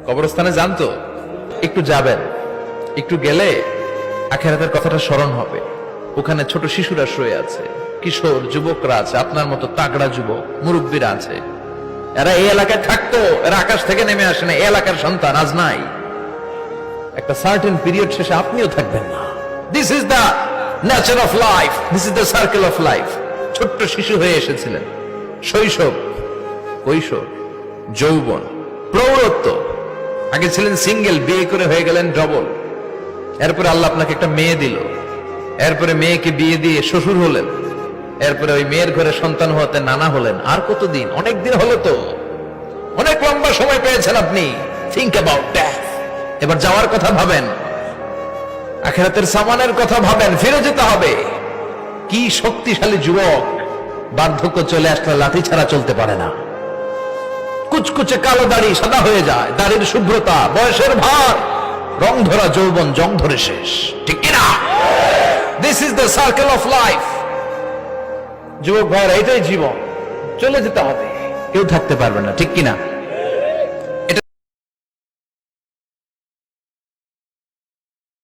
কবরস্থানে যান তো, একটু যাবেন, একটু গেলে আখিরাতের কথাটা স্মরণ হবে। ওখানে ছোট শিশুরা শুয়ে আছে, কিশোর যুবকরা আছে, আপনার মতো তাগড়া যুবক মুরব্বীরা আছে। এরা এই এলাকায় থাকতো, এরা আকাশ থেকে নেমে আসে না, এই এলাকার সন্তান আজ নাই। একটা সার্টেন পিরিয়ড শেষে আপনিও থাকবেন না। This is the nature of life, this is the circle of life. ছোট্ট শিশু হয়ে এসেছিলেন, শৈশব, কৈশোর, যৌবন, প্রৌঢ়ত্ব। আগে ছিলেন সিঙ্গেল, বিয়ে করে হয়ে গেলেন ডবল। এরপরে আল্লাহ আপনাকে একটা মেয়ে দিল, এরপরে মেয়েকে বিয়ে দিয়ে শ্বশুর হলেন, এরপরে ওই মেয়ের ঘরে সন্তান হতে নানা হলেন। আর কতদিন? অনেক দিন হলো তো, অনেক লম্বা সময় পেয়েছেন আপনি। Think about that. এবার যাওয়ার কথা ভাবেন, আখিরাতের সামানের কথা ভাবেন, ফিরে যেতে হবে। কি শক্তিশালী যুবক, বার্ধক্য চলে আসলে লাঠি ছাড়া চলতে পারে না। কুচকুচে কালো দাড়ি সাদা হয়ে যায়, দাড়ির শুভ্রতা, বয়সের ভার, রং ধরা যৌবন জং ধরে শেষ, ঠিক কিনা? This is the circle of life. যুবক ভাইরা, এটাই জীবন, চলে যেতে হবে, কেউ থাকতে পারবে না, ঠিক কিনা?